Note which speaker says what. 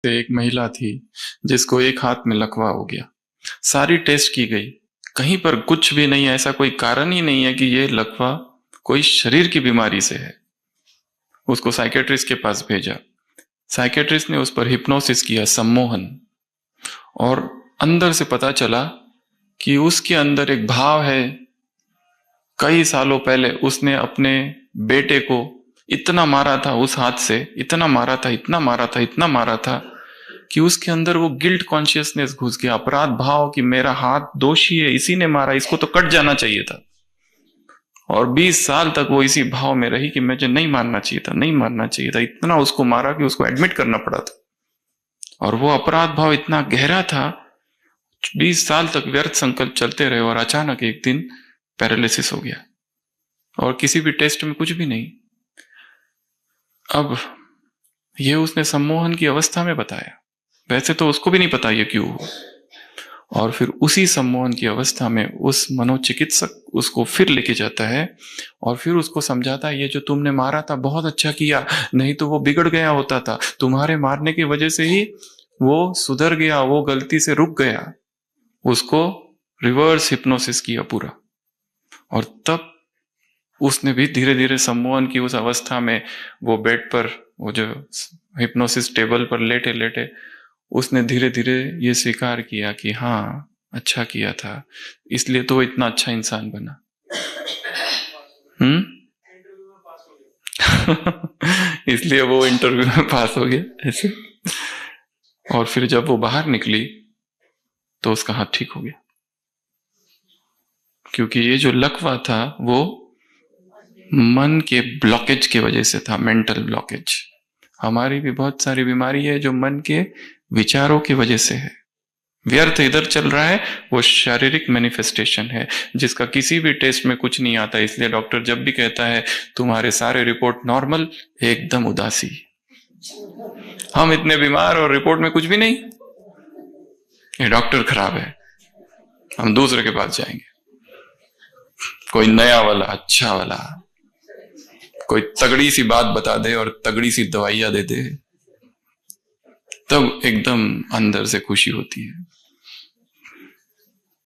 Speaker 1: एक महिला थी जिसको एक हाथ में लकवा हो गया। सारी टेस्ट की गई, कहीं पर कुछ भी नहीं, ऐसा कोई कारण ही नहीं है कि ये लकवा कोई शरीर की बीमारी से है। उसको साइकेट्रिस्ट के पास भेजा। साइकेट्रिस्ट ने उस पर हिप्नोसिस किया, सम्मोहन, और अंदर से पता चला कि उसके अंदर एक भाव है। कई सालों पहले उसने अपने बेटे को इतना मारा था, उस हाथ से इतना मारा था, इतना मारा था, इतना मारा था कि उसके अंदर वो गिल्ट कॉन्शियसनेस घुस गया, अपराध भाव कि मेरा हाथ दोषी है, इसी ने मारा, इसको तो कट जाना चाहिए था। और 20 साल तक वो इसी भाव में रही कि मुझे नहीं मारना चाहिए था, नहीं मारना चाहिए था। इतना उसको मारा कि उसको एडमिट करना पड़ा था। और वो अपराध भाव इतना गहरा था, 20 साल तक व्यर्थ संकल्प चलते रहे और अचानक एक दिन पैरालिसिस हो गया और किसी भी टेस्ट में कुछ भी नहीं। अब ये उसने सम्मोहन की अवस्था में बताया, वैसे तो उसको भी नहीं पता ये क्यों हुआ। और फिर उसी सम्मोहन की अवस्था में उस मनोचिकित्सक उसको फिर लेके जाता है और फिर उसको समझाता है, ये जो तुमने मारा था बहुत अच्छा किया, नहीं तो वो बिगड़ गया होता था, तुम्हारे मारने की वजह से ही वो सुधर गया, वो गलती से रुक गया। उसको रिवर्स हिप्नोसिस किया पूरा, और तब उसने भी धीरे धीरे सम्मोहन की उस अवस्था में वो बेड पर, वो जो हिप्नोसिस टेबल पर लेटे लेटे उसने धीरे धीरे ये स्वीकार किया कि हाँ अच्छा किया था, इसलिए तो वो इतना अच्छा इंसान बना। इसलिए वो इंटरव्यू में पास हो गया ऐसे। और फिर जब वो बाहर निकली तो उसका हाथ ठीक हो गया, क्योंकि ये जो लकवा था वो मन के ब्लॉकेज की वजह से था, मेंटल ब्लॉकेज। हमारी भी बहुत सारी बीमारी है जो मन के विचारों की वजह से है। व्यर्थ इधर चल रहा है, वो शारीरिक मैनिफेस्टेशन है जिसका किसी भी टेस्ट में कुछ नहीं आता। इसलिए डॉक्टर जब भी कहता है तुम्हारे सारे रिपोर्ट नॉर्मल, एकदम उदासी। हम इतने बीमार और रिपोर्ट में कुछ भी नहीं, ये डॉक्टर खराब है, हम दूसरे के पास जाएंगे, कोई नया वाला, अच्छा वाला, कोई तगड़ी सी बात बता दे और तगड़ी सी दवाइयां दे दे, तब एकदम अंदर से खुशी होती है।